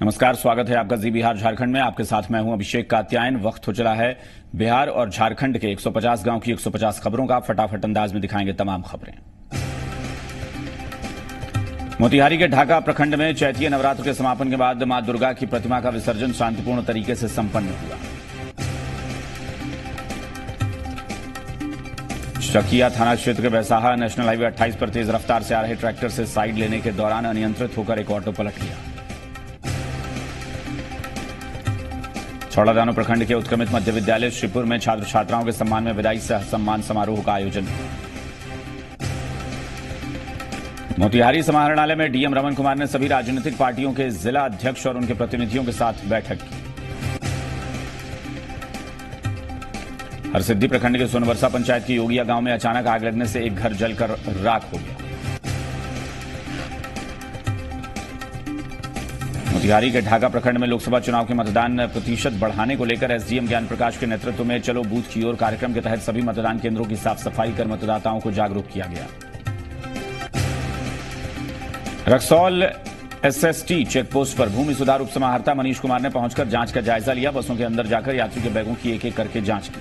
नमस्कार, स्वागत है आपका जी बिहार झारखंड में। आपके साथ मैं हूं अभिषेक कात्यायन। वक्त हो चला है बिहार और झारखंड के 150 गांव की 150 खबरों का। फटाफट अंदाज में दिखाएंगे तमाम खबरें। मोतिहारी के ढाका प्रखंड में चैतीय नवरात्र के समापन के बाद मां दुर्गा की प्रतिमा का विसर्जन शांतिपूर्ण तरीके से संपन्न हुआ। शकिया थाना क्षेत्र के बैसाहा नेशनल हाईवे 28 पर तेज रफ्तार से आ रहे ट्रैक्टर से साइड लेने के दौरान अनियंत्रित होकर एक ऑटो पलट गया। छौड़ादानो प्रखंड के उत्क्रमित मध्य विद्यालय श्रीपुर में छात्र छात्राओं के सम्मान में विदाई सह सम्मान समारोह का आयोजन हुआ। मोतिहारी समाहरणालय में डीएम रमन कुमार ने सभी राजनीतिक पार्टियों के जिला अध्यक्ष और उनके प्रतिनिधियों के साथ बैठक की। हरसिद्धि प्रखंड के सोनवर्षा पंचायत की योगिया गांव में अचानक आग लगने से एक घर जलकर राख हो गया। मोतिहारी के ढाका प्रखंड में लोकसभा चुनाव के मतदान प्रतिशत बढ़ाने को लेकर एसडीएम ज्ञान प्रकाश के नेतृत्व में चलो बूथ की ओर कार्यक्रम के तहत सभी मतदान केंद्रों की साफ सफाई कर मतदाताओं को जागरूक किया गया। रक्सौल एसएसटी चेकपोस्ट पर भूमि सुधार उप समाहर्ता मनीष कुमार ने पहुंचकर जांच का जायजा लिया। बसों के अंदर जाकर यात्री के बैगों की एक एक करके जांच की।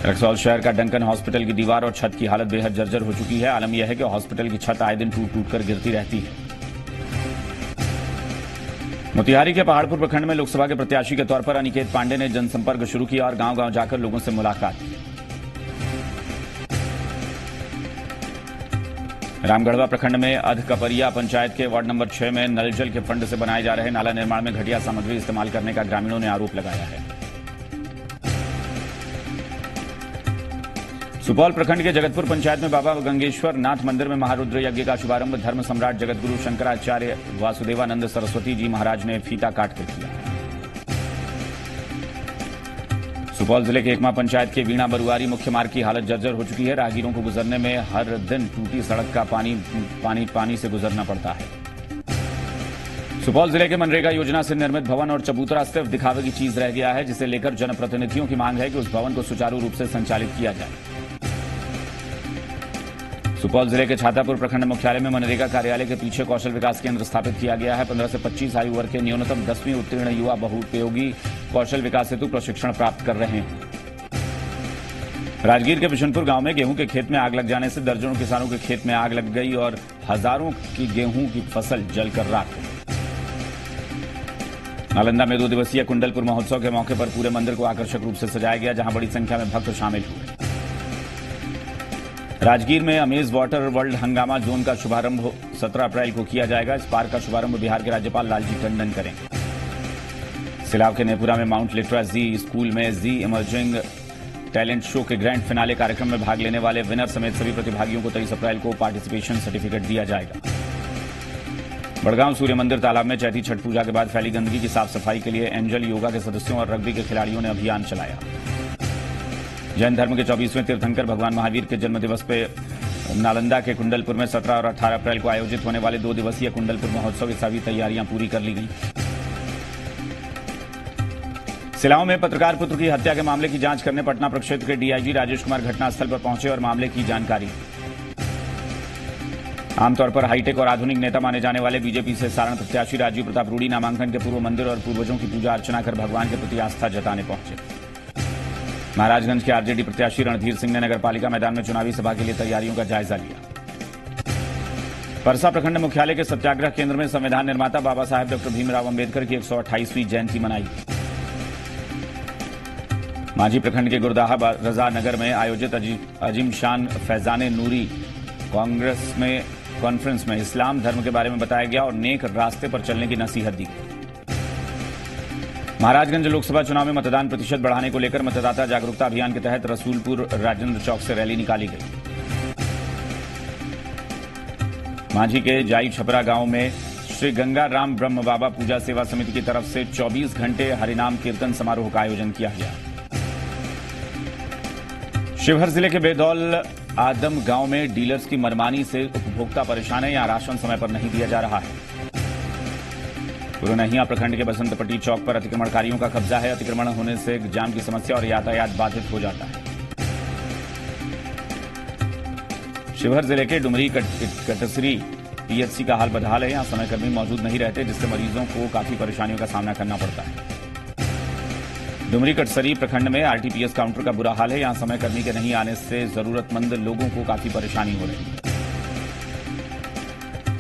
रक्सौल शहर का डंकन हॉस्पिटल की दीवार और छत की हालत बेहद जर्जर हो चुकी है। आलम यह है कि हॉस्पिटल की छत आए दिन टूट टूट कर गिरती रहती है। मोतिहारी के पहाड़पुर प्रखंड में लोकसभा के प्रत्याशी के तौर पर अनिकेत पांडे ने जनसंपर्क शुरू किया और गांव-गांव जाकर लोगों से मुलाकात की। रामगढ़वा प्रखंड में अधकपरिया पंचायत के वार्ड नंबर 6 में नल जल के फंड से बनाए जा रहे नाला निर्माण में घटिया सामग्री इस्तेमाल करने का ग्रामीणों ने आरोप लगाया है। सुपौल प्रखंड के जगतपुर पंचायत में बाबा गंगेश्वर नाथ मंदिर में महारुद्र यज्ञ का शुभारंभ धर्म सम्राट जगतगुरु शंकराचार्य वासुदेवानंद सरस्वती जी महाराज ने फीता काटकर किया। सुपौल जिले के एकमा पंचायत के वीणा बरुआरी मुख्य मार्ग की हालत जर्जर हो चुकी है। राहगीरों को गुजरने में हर दिन टूटी सड़क का पानी से गुजरना पड़ता है। सुपौल जिले के मनरेगा योजना से निर्मित भवन और चबूतरा सिर्फ दिखावे की चीज रह गया है, जिसे लेकर जनप्रतिनिधियों की मांग है कि उस भवन को सुचारू रूप से संचालित किया जाए। सुपौल जिले के छातापुर प्रखंड मुख्यालय में मनरेगा कार्यालय के पीछे कौशल विकास केंद्र स्थापित किया गया है। 15 से 25 आयु वर्ग के न्यूनतम 10वीं उत्तीर्ण युवा बहुउपयोगी कौशल विकास हेतु प्रशिक्षण प्राप्त कर रहे हैं। राजगीर के बिशनपुर गांव में गेहूं के खेत में आग लग जाने से दर्जनों किसानों के खेत में आग लग गई और हजारों की गेहूं की फसल जलकर राख हो गई। नालंदा में 2 दिवसीय कुंडलपुर महोत्सव के मौके पर पूरे मंदिर को आकर्षक रूप से सजाया गया, जहां बड़ी संख्या में भक्त शामिल हुए। राजगीर में अमेज वाटर वर्ल्ड हंगामा जोन का शुभारंभ 17 अप्रैल को किया जाएगा। इस पार्क का शुभारंभ बिहार के राज्यपाल लालजी टंडन करेंगे। सिलाव के नेपुरा में माउंट लिट्रा जी स्कूल में जी इमर्जिंग टैलेंट शो के ग्रैंड फिनाले कार्यक्रम में भाग लेने वाले विनर समेत सभी प्रतिभागियों को 23 अप्रैल को पार्टिसिपेशन सर्टिफिकेट दिया जाएगा। बड़गांव सूर्य मंदिर तालाब में चैती छठ पूजा के बाद फैली गंदगी की साफ सफाई के लिए एंजल योगा के सदस्यों और रग्बी के खिलाड़ियों ने अभियान चलाया। जैन धर्म के 24वें तीर्थंकर भगवान महावीर के जन्म दिवस पे नालंदा के कुंडलपुर में 17 और 18 अप्रैल को आयोजित होने वाले 2 दिवसीय कुंडलपुर महोत्सव की सभी तैयारियां पूरी कर ली गई। सिलाव में पत्रकार पुत्र की हत्या के मामले की जांच करने पटना प्रक्षेत्र के डीआईजी राजेश कुमार घटनास्थल पर पहुंचे और मामले की जानकारी दी। आमतौर पर हाईटेक और आधुनिक नेता माने जाने वाले बीजेपी से सारण प्रत्याशी राजीव प्रताप रूडी नामांकन के पूर्व मंदिर और पूर्वजों की पूजा अर्चना कर भगवान के प्रति आस्था जताने पहुंचे। महाराजगंज के आरजेडी प्रत्याशी रणधीर सिंह ने नगरपालिका मैदान में चुनावी सभा के लिए तैयारियों का जायजा लिया। परसा प्रखंड मुख्यालय के सत्याग्रह केंद्र में संविधान निर्माता बाबा साहेब डॉक्टर भीमराव अंबेडकर की 128वीं जयंती मनाई। मांझी प्रखंड के गुरदाहा रजा नगर में आयोजित अजीम शान फैजाने नूरी कॉन्फ्रेंस में इस्लाम धर्म के बारे में बताया गया और नेक रास्ते पर चलने की नसीहत दी गई। महाराजगंज लोकसभा चुनाव में मतदान प्रतिशत बढ़ाने को लेकर मतदाता जागरूकता अभियान के तहत रसूलपुर राजेंद्र चौक से रैली निकाली गई। मांझी के जाई छपरा गांव में श्री गंगा राम ब्रह्म बाबा पूजा सेवा समिति की तरफ से 24 घंटे हरिनाम कीर्तन समारोह का आयोजन किया गया। शिवहर जिले के बेदौल आदम गांव में डीलर्स की मनमानी से उपभोक्ता परेशान है। यहां राशन समय पर नहीं दिया जा रहा है। पुरनहिया प्रखंड के बसंतपट्टी चौक पर अतिक्रमणकारियों का कब्जा है। अतिक्रमण होने से जाम की समस्या और यातायात बाधित हो जाता है। शिवहर जिले के डुमरी कटसरी पीएचसी का हाल बदहाल है। यहां समयकर्मी मौजूद नहीं रहते, जिससे मरीजों को काफी परेशानियों का सामना करना पड़ता है। डुमरी कटसरी प्रखंड में आरटीपीएस काउंटर का बुरा हाल है। यहां समयकर्मी के नहीं आने से जरूरतमंद लोगों को काफी परेशानी हो रही है।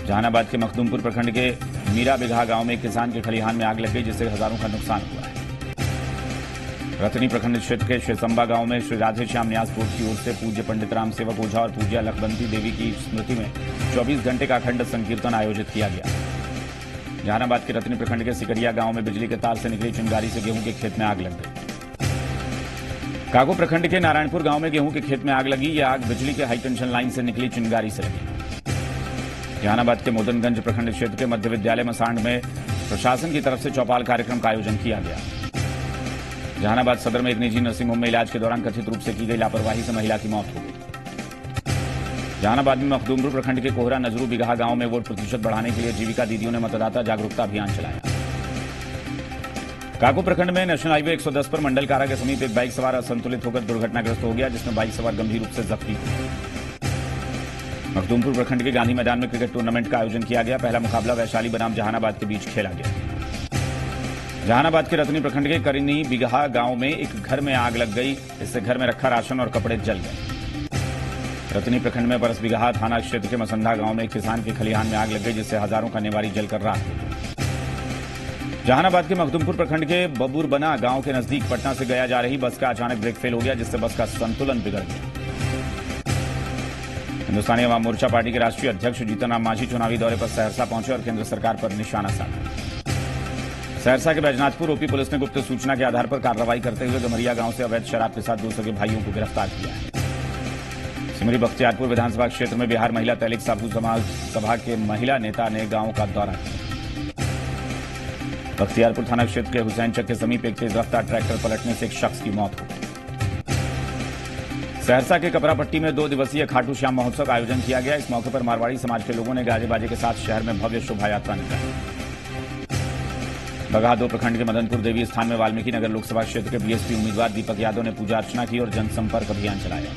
जहानाबाद के मखदूमपुर प्रखंड के मीरा बिघा गांव में एक किसान के खलिहान में आग लग गई, जिससे हजारों का नुकसान हुआ है। रतनी प्रखंड क्षेत्र के शेसंबा गांव में श्री राधे श्याम न्यास बोर्ड की ओर से पूज्य पंडित राम सेवक ओझा और पूज्य लखबंती देवी की स्मृति में 24 घंटे का अखंड संकीर्तन आयोजित किया गया। जहानाबाद के रतनी प्रखंड के सिकरिया गांव में बिजली के तार से निकली चिंगारी से गेहूं के खेत में आग लग गई। काको प्रखंड के नारायणपुर गांव में गेहूं के खेत में आग लगी। यह आग बिजली के हाईटेंशन लाइन से निकली चिंगारी से लगी। जहानाबाद के मोदनगंज प्रखंड क्षेत्र के मध्य विद्यालय मसांड में प्रशासन की तरफ से चौपाल कार्यक्रम का आयोजन किया गया। जहानाबाद सदर में एक निजी नर्सिंग होम में इलाज के दौरान कथित रूप से की गई लापरवाही से महिला की मौत हो गई। जहानाबाद में मखदूमपुर प्रखंड के कोहरा नजरू बिगहा गांव में वोट प्रतिशत बढ़ाने के लिए जीविका दीदियों ने मतदाता जागरूकता अभियान चलाया। काको प्रखंड में नेशनल हाईवे 110 पर मंडल कारा के समीप एक बाइक सवार असंतुलित होकर दुर्घटनाग्रस्त हो गया, जिसमें बाइक सवार गंभीर रूप से जख्मी हो गया। मखदूमपुर प्रखंड के गांधी मैदान में क्रिकेट टूर्नामेंट का आयोजन किया गया। पहला मुकाबला वैशाली बनाम जहानाबाद के बीच खेला गया। जहानाबाद के रतनी प्रखंड के करिनी बिगहा गांव में एक घर में आग लग गई, इससे घर में रखा राशन और कपड़े जल गए। रतनी प्रखंड में बरस बिगहा थाना क्षेत्र के मसंधा गांव में एक किसान के खलिहान में आग लग गई, जिससे हजारों का नेवारी जलकर राख हो गया। जहानाबाद के मखदूमपुर प्रखंड के बबूरबना गांव के नजदीक पटना से गया जा रही बस का अचानक ब्रेक फेल हो गया, जिससे बस का संतुलन बिगड़ गया। हिंदुस्तानी अवाम मोर्चा पार्टी के राष्ट्रीय अध्यक्ष जीतन राम मांझी चुनावी दौरे पर सहरसा पहुंचे और केंद्र सरकार पर निशाना साधा। सहरसा के बैजनाथपुर ओपी पुलिस ने गुप्त सूचना के आधार पर कार्रवाई करते हुए गमरिया गांव से अवैध शराब के साथ 2 सगे भाइयों को गिरफ्तार किया है। सिमरी बख्तियारपुर विधानसभा क्षेत्र में बिहार महिला तहलीक साबू समाज सभा के महिला नेता ने गांव का दौरा किया। बख्तियारपुर थाना क्षेत्र के हुसैनचक के समीप एक तेज रफ्तार ट्रैक्टर पलटने से एक शख्स की मौत हो गई। सहरसा के कपरापट्टी में 2 दिवसीय खाटू श्याम महोत्सव का आयोजन किया गया। इस मौके पर मारवाड़ी समाज के लोगों ने गाजे बाजे के साथ शहर में भव्य शोभा यात्रा निकाली। बगहा 2 प्रखंड के मदनपुर देवी स्थान में वाल्मीकि नगर लोकसभा क्षेत्र के बीएसपी उम्मीदवार दीपक यादव ने पूजा अर्चना की और जनसंपर्क अभियान चलाया।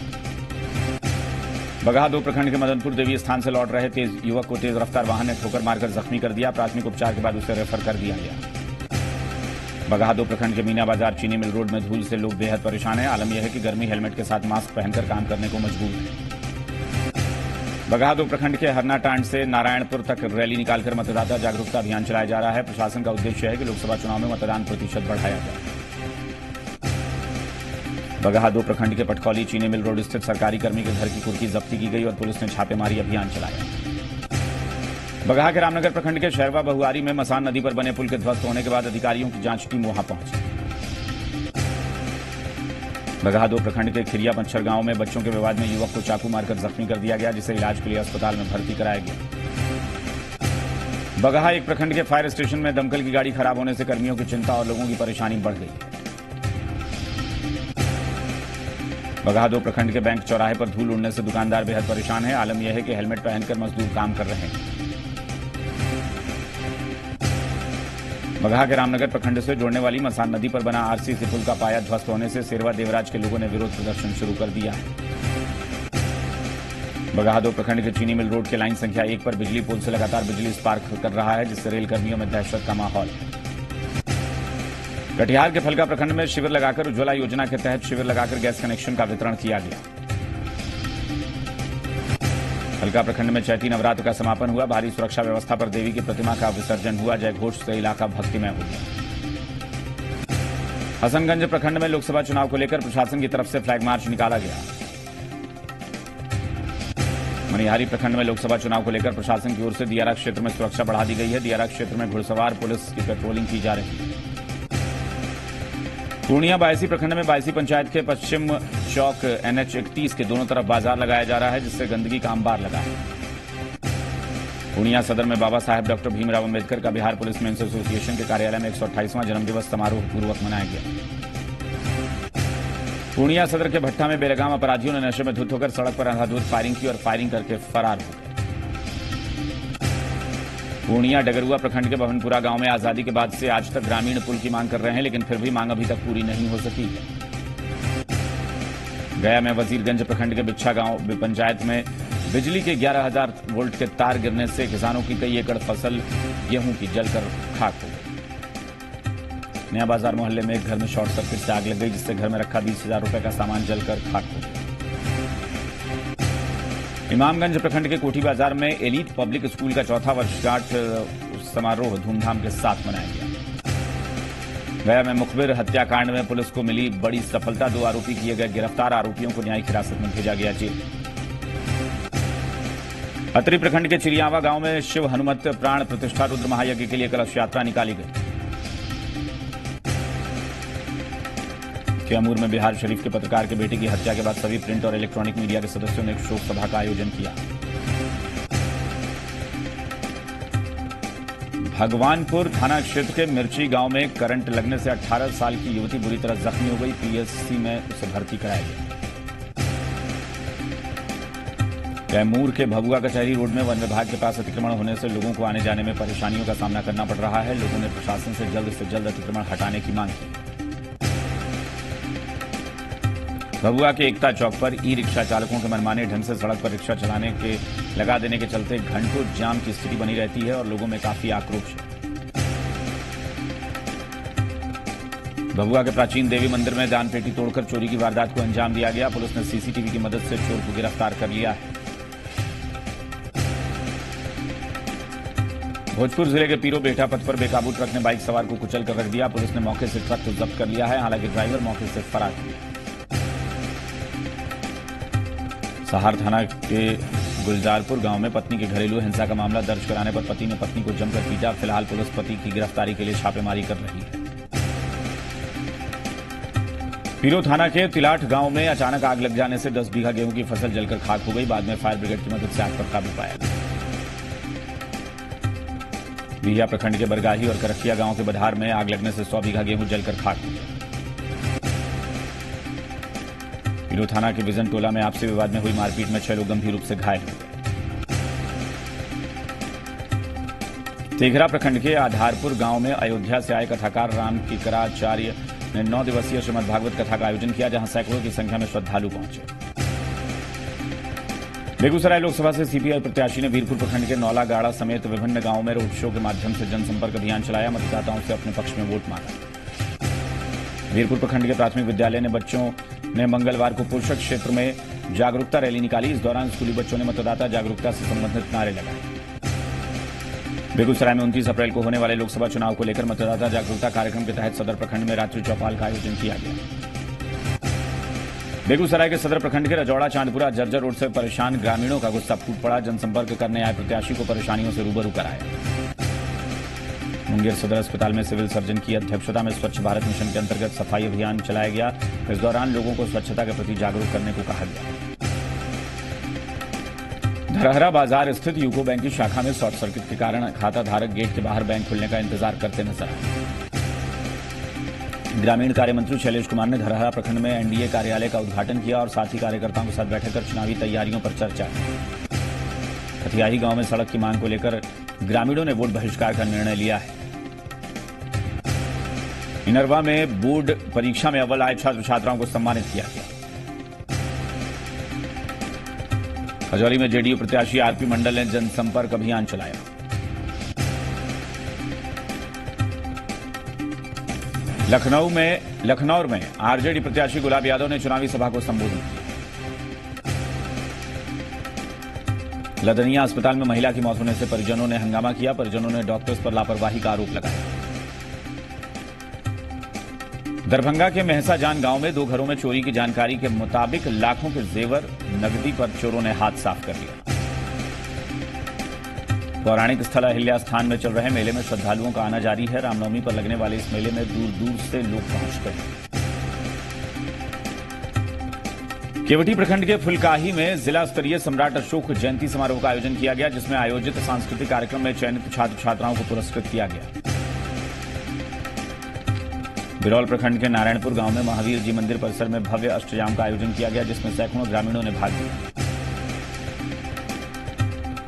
बगहा 2 प्रखंड के मदनपुर देवी स्थान से लौट रहे तेज युवक को तेज रफ्तार वाहन ने ठोकर मारकर जख्मी कर दिया। प्राथमिक उपचार के बाद उसे रेफर कर दिया गया। बगहा 2 प्रखंड के मीना बाजार चीनी मिल रोड में धूल से लोग बेहद परेशान हैं। आलम यह है कि गर्मी हेलमेट के साथ मास्क पहनकर काम करने को मजबूर है। बगहा 2 प्रखंड के हरना टांड से नारायणपुर तक रैली निकालकर मतदाता जागरूकता अभियान चलाया जा रहा है। प्रशासन का उद्देश्य है कि लोकसभा चुनाव में मतदान प्रतिशत बढ़ाया जाए। बगहा 2 प्रखंड के पटखौली चीनी मिल रोड स्थित सरकारी कर्मी के घर की कुर्की जब्ती की गई और पुलिस ने छापेमारी अभियान चलाया। बगहा के रामनगर प्रखंड के शहरवा बहुआरी में मसान नदी पर बने पुल के ध्वस्त होने के बाद अधिकारियों की जांच टीम वहां पहुंची। बगहा 2 प्रखंड के खिरिया मच्छर गांव में बच्चों के विवाद में युवक को चाकू मारकर जख्मी कर दिया गया, जिसे इलाज के लिए अस्पताल में भर्ती कराया गया। बगहा 1 प्रखंड के फायर स्टेशन में दमकल की गाड़ी खराब होने से कर्मियों की चिंता और लोगों की परेशानी बढ़ गई। बगहा 2 प्रखंड के बैंक चौराहे पर धूल उड़ने से दुकानदार बेहद परेशान है। आलम यह है कि हेलमेट पहनकर मजदूर काम कर रहे हैं। बगहा के रामनगर प्रखंड से जोड़ने वाली मसान नदी पर बना आरसीसी पुल का पाया ध्वस्त होने से सेरवा देवराज के लोगों ने विरोध प्रदर्शन शुरू कर दिया है। बगहा 2 प्रखंड के चीनी मिल रोड के लाइन संख्या 1 पर बिजली पोल से लगातार बिजली स्पार्क कर रहा है, जिससे रेल कर्मियों में दहशत का माहौल है। कटिहार के फलका प्रखंड में शिविर लगाकर उज्ज्वला योजना के तहत शिविर लगाकर गैस कनेक्शन का वितरण किया गया। फलका प्रखंड में चैती नवरात्र का समापन हुआ। भारी सुरक्षा व्यवस्था पर देवी की प्रतिमा का विसर्जन हुआ। जय घोष से इलाका भक्तिमय हो गया। हसनगंज प्रखंड में लोकसभा चुनाव को लेकर प्रशासन की तरफ से फ्लैग मार्च निकाला गया। मनिहारी प्रखंड में लोकसभा चुनाव को लेकर प्रशासन की ओर से दियारा क्षेत्र में सुरक्षा बढ़ा दी गई है। दियारा क्षेत्र में घुड़सवार पुलिस की पेट्रोलिंग की जा रही है। पूर्णिया बायसी प्रखंड में बायसी पंचायत के पश्चिम चौक NH 31 के दोनों तरफ बाजार लगाया जा रहा है, जिससे गंदगी का अंबार लगा है। पूर्णिया सदर में बाबा साहेब डॉक्टर भीमराव अम्बेडकर का बिहार पुलिस मेंस एसोसिएशन के कार्यालय में 128वां जन्मदिवस समारोह पूर्वक मनाया गया। पूर्णिया सदर के भट्टा में बेलगाम अपराधियों ने नशे में धुत होकर सड़क पर अंधाधुंध फायरिंग की और फायरिंग करके फरार हो गए। पूर्णिया डगरुआ प्रखंड के भवनपुरा गांव में आजादी के बाद से आज तक ग्रामीण पुल की मांग कर रहे हैं, लेकिन फिर भी मांग अभी तक पूरी नहीं हो सकी है। गया में वजीरगंज प्रखंड के बिच्छा गांव पंचायत में बिजली के 11,000 वोल्ट के तार गिरने से किसानों की कई एकड़ फसल गेहूं की जलकर खाक हो गई। नया बाजार मोहल्ले में एक घर में शॉर्ट सर्किट से आग लग गई, जिससे घर में रखा 20,000 रुपए का सामान जलकर खाक हो गया। इमामगंज प्रखंड के कोठी बाजार में एलीट पब्लिक स्कूल का चौथा वर्षगांठ समारोह धूमधाम के साथ मनाया गया। गया में मुखबिर हत्याकांड में पुलिस को मिली बड़ी सफलता, 2 आरोपी किए गए गिरफ्तार, आरोपियों को न्यायिक हिरासत में भेजा गया जेल। अतरी प्रखंड के चिड़ियावा गांव में शिव हनुमत प्राण प्रतिष्ठा रुद्र महायज्ञ के लिए कलश यात्रा निकाली गई। कैमूर में बिहार शरीफ के पत्रकार के बेटे की हत्या के बाद सभी प्रिंट और इलेक्ट्रॉनिक मीडिया के सदस्यों ने एक शोक सभा का आयोजन किया। भगवानपुर थाना क्षेत्र के मिर्ची गांव में करंट लगने से 18 साल की युवती बुरी तरह जख्मी हो गई। पीएससी में उसे भर्ती कराया गया। कैमूर के भभुआ कचहरी रोड में वन विभाग के पास अतिक्रमण होने से लोगों को आने जाने में परेशानियों का सामना करना पड़ रहा है। लोगों ने प्रशासन से जल्द अतिक्रमण हटाने की मांग की। भभुआ के एकता चौक पर ई रिक्शा चालकों के मनमाने ढंग से सड़क पर रिक्शा चलाने के लगा देने के चलते घंटों जाम की स्थिति बनी रहती है और लोगों में काफी आक्रोश है। भभुआ के प्राचीन देवी मंदिर में दान पेटी तोड़कर चोरी की वारदात को अंजाम दिया गया। पुलिस ने सीसीटीवी की मदद से चोर को गिरफ्तार कर लिया है। भोजपुर जिले के पीरो बेटा पथ पर बेकाबू ट्रक ने बाइक सवार को कुचल कर रख दिया। पुलिस ने मौके से ट्रक को जब्त कर लिया है, हालांकि ड्राइवर मौके से फरार हो गया। सहार थाना के गुलजारपुर गांव में पत्नी के घरेलू हिंसा का मामला दर्ज कराने पर पति ने पत्नी को जमकर पीटा। फिलहाल पुलिस पति की गिरफ्तारी के लिए छापेमारी कर रही है। पीरो थाना के तिलाठ गांव में अचानक आग लग जाने से 10 बीघा गेहूं की फसल जलकर खाक हो गई। बाद में फायर ब्रिगेड की मदद से आग पर काबू पाया गया। बिहिया प्रखंड के बरगाही और करखिया गांव के बधार में आग लगने से 100 बीघा गेहूं जलकर खाक हो गया। पीरो थाना के विजन टोला में आपसी विवाद में हुई मारपीट में 6 लोग गंभीर रूप से घायल हो गए। तेघरा प्रखंड के आधारपुर गांव में अयोध्या से आए कथाकार राम किकराचार्य ने 9 दिवसीय श्रीमद् भागवत कथा का आयोजन किया, जहां सैकड़ों की संख्या में श्रद्धालु पहुंचे। बेगूसराय लोकसभा से सीपीआई प्रत्याशी ने वीरपुर प्रखंड के नौला गाड़ा समेत विभिन्न गांवों में रोड शो के माध्यम से जनसंपर्क अभियान चलाया। मतदाताओं से अपने पक्ष में वोट मांगा। वीरपुर प्रखंड के प्राथमिक विद्यालय ने बच्चों ने मंगलवार को पोषक क्षेत्र में जागरूकता रैली निकाली। इस दौरान स्कूली बच्चों ने मतदाता जागरूकता से संबंधित नारे लगाए। बेगूसराय में 29 अप्रैल को होने वाले लोकसभा चुनाव को लेकर मतदाता जागरूकता कार्यक्रम के तहत सदर प्रखंड में रात्रि चौपाल का आयोजन किया गया। बेगूसराय के सदर प्रखंड के रजौड़ा चांदपुरा जर्जर रोड से परेशान ग्रामीणों का गुस्सा फूट पड़ा। जनसंपर्क करने आए प्रत्याशी को परेशानियों से रूबरू कराया। मुंगेर सदर अस्पताल में सिविल सर्जन की अध्यक्षता में स्वच्छ भारत मिशन के अंतर्गत सफाई अभियान चलाया गया। इस दौरान लोगों को स्वच्छता के प्रति जागरूक करने को कहा गया। धरहरा बाजार स्थित यूको बैंक की शाखा में शॉर्ट सर्किट के कारण खाता धारक गेट के बाहर बैंक खुलने का इंतजार करते नजर आए। ग्रामीण कार्य मंत्री शैलेश कुमार ने धरहरा प्रखंड में एनडीए कार्यालय का उद्घाटन किया और साथ ही कार्यकर्ताओं के साथ बैठक कर चुनावी तैयारियों पर चर्चा की। कथियाही गांव में सड़क की मांग को लेकर ग्रामीणों ने वोट बहिष्कार का निर्णय लिया है। इनरवा में बोर्ड परीक्षा में अव्वल आए छात्र छात्राओं को सम्मानित किया गया। खजौली में जेडीयू प्रत्याशी आरपी मंडल ने जनसंपर्क अभियान चलाया। लखनऊ में आरजेडी प्रत्याशी गुलाब यादव ने चुनावी सभा को संबोधित किया। लदनिया अस्पताल में महिला की मौत होने से परिजनों ने हंगामा किया। परिजनों ने डॉक्टर्स पर लापरवाही का आरोप लगाया। दरभंगा के मेहसाजान गांव में 2 घरों में चोरी की जानकारी के मुताबिक लाखों के जेवर नकदी पर चोरों ने हाथ साफ कर लिया। पौराणिक स्थल अहिल्या स्थान में चल रहे मेले में श्रद्धालुओं का आना जारी है। रामनवमी पर लगने वाले इस मेले में दूर दूर से लोग पहुंच गए। केवटी प्रखंड के फुलकाही में जिला स्तरीय सम्राट अशोक जयंती समारोह का आयोजन किया गया, जिसमें आयोजित सांस्कृतिक कार्यक्रम में चयनित छात्र छात्राओं को पुरस्कृत किया गया। बिरौल प्रखंड के नारायणपुर गांव में महावीर जी मंदिर परिसर में भव्य अष्टयाम का आयोजन किया गया, जिसमें सैकड़ों ग्रामीणों ने भाग लिया।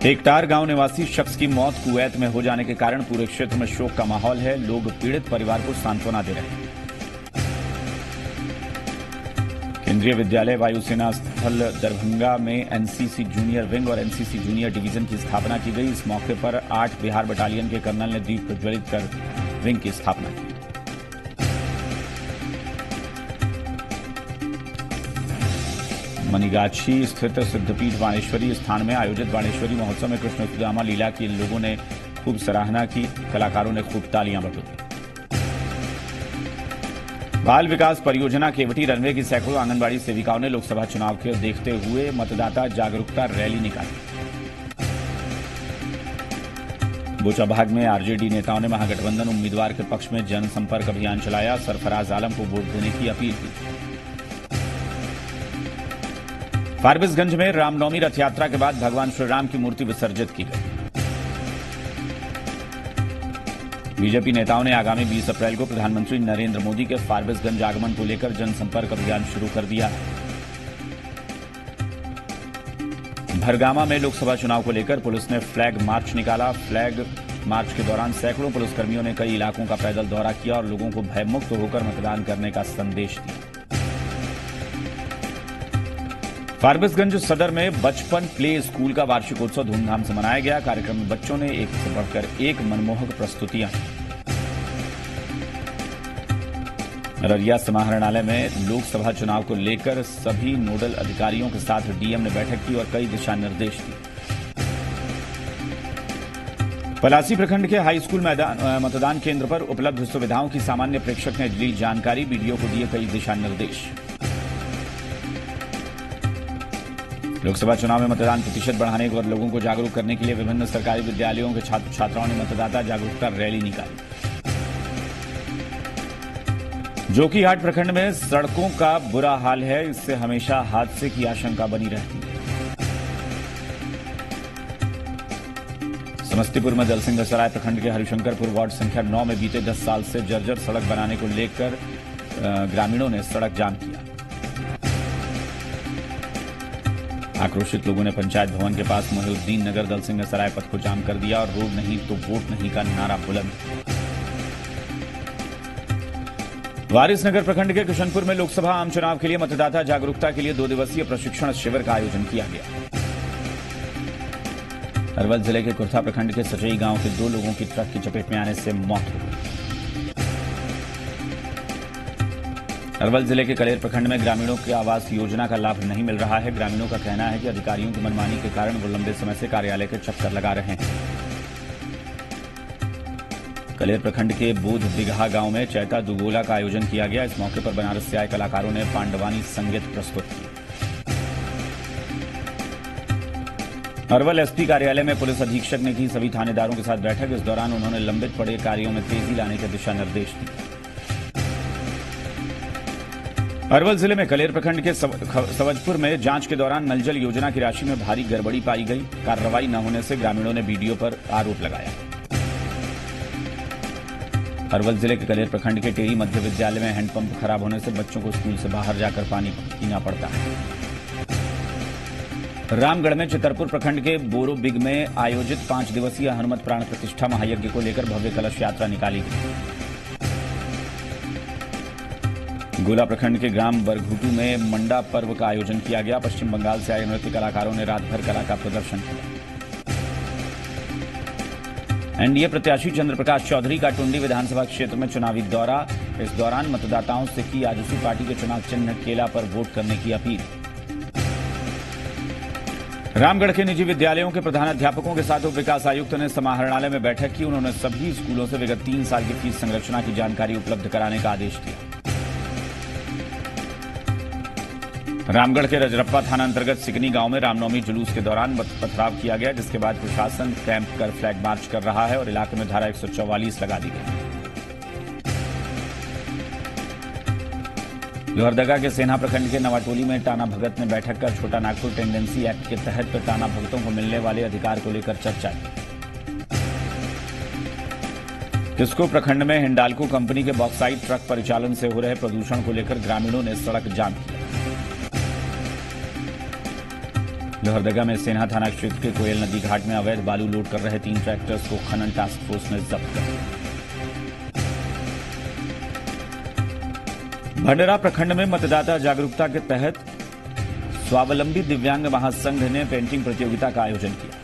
टेकटार गांव निवासी शख्स की मौत कुवैत में हो जाने के कारण पूरे क्षेत्र में शोक का माहौल है। लोग पीड़ित परिवार को सांत्वना दे रहे हैं। केंद्रीय विद्यालय वायुसेना स्थल दरभंगा में एनसीसी जूनियर विंग और एनसीसी जूनियर डिवीजन की स्थापना की गई। इस मौके पर 8 बिहार बटालियन के कर्नल ने दीप प्रज्वलित कर विंग की स्थापना की। मनीगाछी स्थित सिद्धपीठ बाणेश्वरी स्थान में आयोजित बाणेश्वरी महोत्सव में कृष्ण सुदामा लीला की लोगों ने खूब सराहना की। कलाकारों ने खूब तालियां बटोरी। बाल विकास परियोजना केवटी रनवे की सैकड़ों आंगनबाड़ी सेविकाओं ने लोकसभा चुनाव के देखते हुए मतदाता जागरूकता रैली निकाली। बोचाभाग में आरजेडी नेताओं ने महागठबंधन उम्मीदवार के पक्ष में जनसंपर्क अभियान चलाया। सरफराज आलम को वोट देने की अपील की। फारबिसगंज में रामनवमी रथ यात्रा के बाद भगवान श्रीराम की मूर्ति विसर्जित की गई। बीजेपी नेताओं ने आगामी 20 अप्रैल को प्रधानमंत्री नरेंद्र मोदी के फारबिसगंज आगमन को लेकर जनसंपर्क अभियान शुरू कर दिया। भरगामा में लोकसभा चुनाव को लेकर पुलिस ने फ्लैग मार्च निकाला। फ्लैग मार्च के दौरान सैकड़ों पुलिसकर्मियों ने कई इलाकों का पैदल दौरा किया और लोगों को भयमुक्त होकर मतदान करने का संदेश दिया। फारबिसगंज सदर में बचपन प्ले स्कूल का वार्षिकोत्सव धूमधाम से मनाया गया। कार्यक्रम में बच्चों ने एक से बढ़कर एक मनमोहक प्रस्तुतियां। अररिया समाहरणालय में लोकसभा चुनाव को लेकर सभी नोडल अधिकारियों के साथ डीएम ने बैठक की और कई दिशा निर्देश दिए। पलासी प्रखंड के हाई स्कूल मतदान केंद्र पर उपलब्ध सुविधाओं की सामान्य प्रेक्षक ने दी जानकारी। बीडीओ को दिए कई दिशा निर्देश। लोकसभा चुनाव में मतदान प्रतिशत बढ़ाने और लोगों को जागरूक करने के लिए विभिन्न सरकारी विद्यालयों के छात्र छात्राओं ने मतदाता जागरूकता रैली निकाली। जोकीहाट प्रखंड में सड़कों का बुरा हाल है। इससे हमेशा हादसे की आशंका बनी रहती है। समस्तीपुर में दलसिंह सराय प्रखंड के हरिशंकरपुर वार्ड संख्या 9 में बीते 10 साल से जर्जर सड़क बनाने को लेकर ग्रामीणों ने सड़क जाम किया। आक्रोशित लोगों ने पंचायत भवन के पास मोहिउद्दीन नगर दलसिंह सराय पथ को जाम कर दिया और रोड नहीं तो वोट नहीं का नारा बुलंद। वारिसनगर प्रखंड के किशनपुर में लोकसभा आम चुनाव के लिए मतदाता जागरूकता के लिए 2 दिवसीय प्रशिक्षण शिविर का आयोजन किया गया। अरवल जिले के कुर्था प्रखंड के सचई गांव के 2 लोगों की ट्रक की चपेट में आने से मौत हो गई। अरवल जिले के कलेर प्रखंड में ग्रामीणों की आवास योजना का लाभ नहीं मिल रहा है। ग्रामीणों का कहना है कि अधिकारियों की मनमानी के कारण वो लंबे समय से कार्यालय के चक्कर लगा रहे हैं। कलेर प्रखंड के बोध बिगहा गांव में चैता दुगोला का आयोजन किया गया। इस मौके पर बनारस से आए कलाकारों ने पांडवानी संगीत प्रस्तुत किया। अरवल एसपी कार्यालय में पुलिस अधीक्षक ने की सभी थानेदारों के साथ बैठक। इस दौरान उन्होंने लंबित पड़े कार्यों में तेजी लाने के दिशा निर्देश दिए। अरवल जिले में कलेर प्रखंड के सवजपुर में जांच के दौरान नल जल योजना की राशि में भारी गड़बड़ी पाई गई। कार्रवाई न होने से ग्रामीणों ने बीडीओ पर आरोप लगाया। अरवल जिले के कलेर प्रखंड के टेरी मध्य विद्यालय में हैंडपंप खराब होने से बच्चों को स्कूल से बाहर जाकर पानी पीना पड़ता है। रामगढ़ में चितरपुर प्रखंड के बोरो बिग में आयोजित 5 दिवसीय हनुमत प्राण प्रतिष्ठा महायज्ञ को लेकर भव्य कलश यात्रा निकाली गई। गोला प्रखंड के ग्राम बरघुटू में मंडा पर्व का आयोजन किया गया। पश्चिम बंगाल से आए नृत्य कलाकारों ने रात भर कला का प्रदर्शन किया। एनडीए प्रत्याशी चंद्रप्रकाश चौधरी का टुंडी विधानसभा क्षेत्र में चुनावी दौरा। इस दौरान मतदाताओं से की आजसू पार्टी के चुनाव चिन्ह केला पर वोट करने की अपील। रामगढ़ के निजी विद्यालयों के प्रधानाध्यापकों के साथ उप विकास आयुक्त ने समाहरणालय में बैठक की। उन्होंने सभी स्कूलों से विगत 3 साल की फीस संरचना की जानकारी उपलब्ध कराने का आदेश दिया। रामगढ़ के रजरप्पा थाना अंतर्गत सिकनी गांव में रामनवमी जुलूस के दौरान पथराव किया गया, जिसके बाद प्रशासन कैंप कर फ्लैग मार्च कर रहा है और इलाके में धारा 144 लगा दी गई। लोहरदगा के सेना प्रखंड के नवाटोली में टाना भगत ने बैठक कर छोटा नागपुर टेंडेंसी एक्ट के तहत टाना भगतों को मिलने वाले अधिकार को लेकर चर्चा की। किस्को प्रखंड में हिंडाल्को कंपनी के बॉक्साइट ट्रक परिचालन से हो रहे प्रदूषण को लेकर ग्रामीणों ने सड़क जाम किया। लोहरदगा में सेना थाना क्षेत्र के कोयल नदी घाट में अवैध बालू लोड कर रहे 3 ट्रैक्टर्स को खनन टास्क फोर्स ने जब्त कर लिया। भंडरा प्रखंड में मतदाता जागरूकता के तहत स्वावलंबी दिव्यांग महासंघ ने पेंटिंग प्रतियोगिता का आयोजन किया।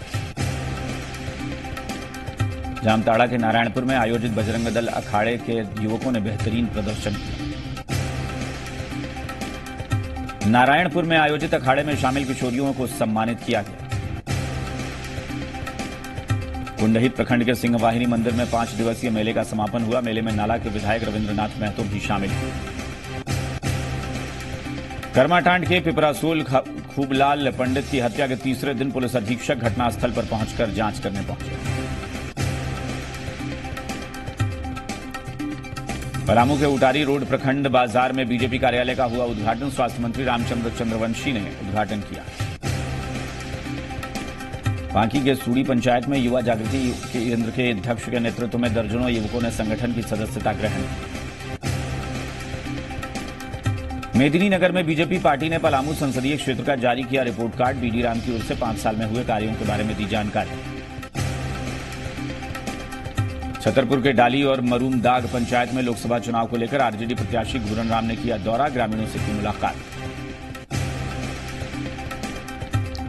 जामताड़ा के नारायणपुर में आयोजित बजरंग दल अखाड़े के युवकों ने बेहतरीन प्रदर्शन किया। नारायणपुर में आयोजित अखाड़े में शामिल किशोरियों को सम्मानित किया गया। कुंडहित प्रखंड के सिंहवाहिनी मंदिर में 5 दिवसीय मेले का समापन हुआ। मेले में नाला के विधायक रविंद्रनाथ महतो भी शामिल हुए। करमाटांड के पिपरासोल खूबलाल पंडित की हत्या के तीसरे दिन पुलिस अधीक्षक घटनास्थल पर पहुंचकर जांच करने पहुंचे। पलामू के उटारी रोड प्रखंड बाजार में बीजेपी कार्यालय का हुआ उद्घाटन। स्वास्थ्य मंत्री रामचंद्र चंद्रवंशी ने उद्घाटन किया। बांकी के सूड़ी पंचायत में युवा जागृति केंद्र के अध्यक्ष के नेतृत्व में दर्जनों युवकों ने संगठन की सदस्यता ग्रहण की। मेदिनीनगर में बीजेपी पार्टी ने पलामू संसदीय क्षेत्र का जारी किया रिपोर्ट कार्ड। बीडी राम की ओर से 5 साल में हुए कार्यों के बारे में दी जानकारी। छतरपुर के डाली और मरूमदाग पंचायत में लोकसभा चुनाव को लेकर आरजेडी प्रत्याशी घूरन राम ने किया दौरा। ग्रामीणों से की मुलाकात।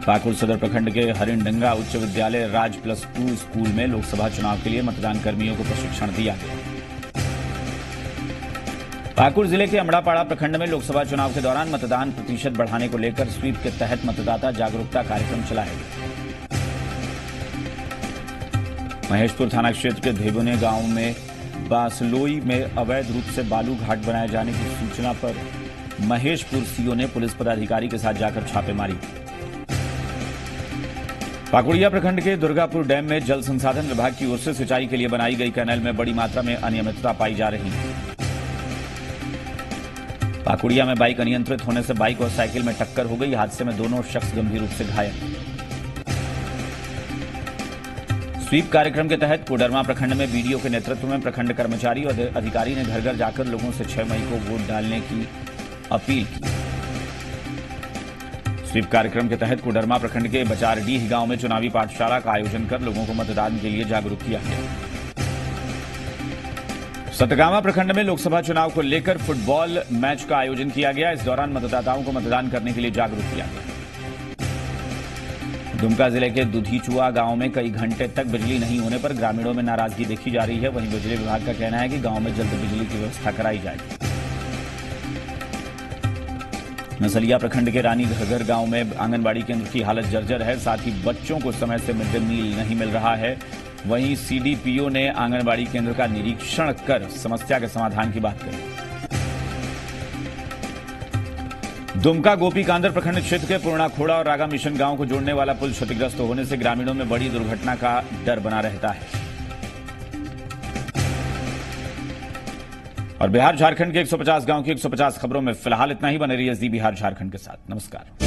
पाकुड़ सदर प्रखंड के हरिणडंगा उच्च विद्यालय राज +2 स्कूल में लोकसभा चुनाव के लिए मतदान कर्मियों को प्रशिक्षण दिया गया। पाकुड़ जिले के अमड़ापाड़ा प्रखंड में लोकसभा चुनाव के दौरान मतदान प्रतिशत बढ़ाने को लेकर स्वीप के तहत मतदाता जागरूकता कार्यक्रम चलाया गया। महेशपुर थाना क्षेत्र के धेबुने गांव में बासलोई में अवैध रूप से बालू घाट बनाए जाने की सूचना पर महेशपुर सीओ ने पुलिस पदाधिकारी के साथ जाकर छापेमारी की। पाकुड़िया प्रखंड के दुर्गापुर डैम में जल संसाधन विभाग की ओर से सिंचाई के लिए बनाई गई कैनाल में बड़ी मात्रा में अनियमितता पाई जा रही है। पाकुड़िया में बाइक अनियंत्रित होने से बाइक और साइकिल में टक्कर हो गई। हादसे में दोनों शख्स गंभीर रूप से घायल। स्वीप कार्यक्रम के तहत कोडरमा प्रखंड में बीडीओ के नेतृत्व में प्रखंड कर्मचारी और अधिकारी ने घर घर जाकर लोगों से 6 मई को वोट डालने की अपील की। स्वीप कार्यक्रम के तहत कोडरमा प्रखंड के बचारडीह गांव में चुनावी पाठशाला का आयोजन कर लोगों को मतदान के लिए जागरूक किया गया। सतगावा प्रखंड में लोकसभा चुनाव को लेकर फुटबॉल मैच का आयोजन किया गया। इस दौरान मतदाताओं को मतदान करने के लिए जागरूक किया गया। दुमका जिले के दुधीचुआ गांव में कई घंटे तक बिजली नहीं होने पर ग्रामीणों में नाराजगी देखी जा रही है। वहीं बिजली विभाग का कहना है कि गांव में जल्द बिजली की व्यवस्था कराई जाएगी। नसलिया प्रखंड के रानी घगर गांव में आंगनबाड़ी केंद्र की हालत जर्जर है। साथ ही बच्चों को समय से मिड डे मील नहीं मिल रहा है। वहीं सीडीपीओ ने आंगनबाड़ी केंद्र का निरीक्षण कर समस्या के समाधान की बात कही। दुमका गोपीकांदर प्रखंड क्षेत्र के पूर्णाखोड़ा और रागा मिशन गांव को जोड़ने वाला पुल क्षतिग्रस्त होने से ग्रामीणों में बड़ी दुर्घटना का डर बना रहता है। और बिहार झारखंड के 150 गांव की 150 खबरों में फिलहाल इतना ही। बने रहिए जी बिहार झारखंड के साथ। नमस्कार।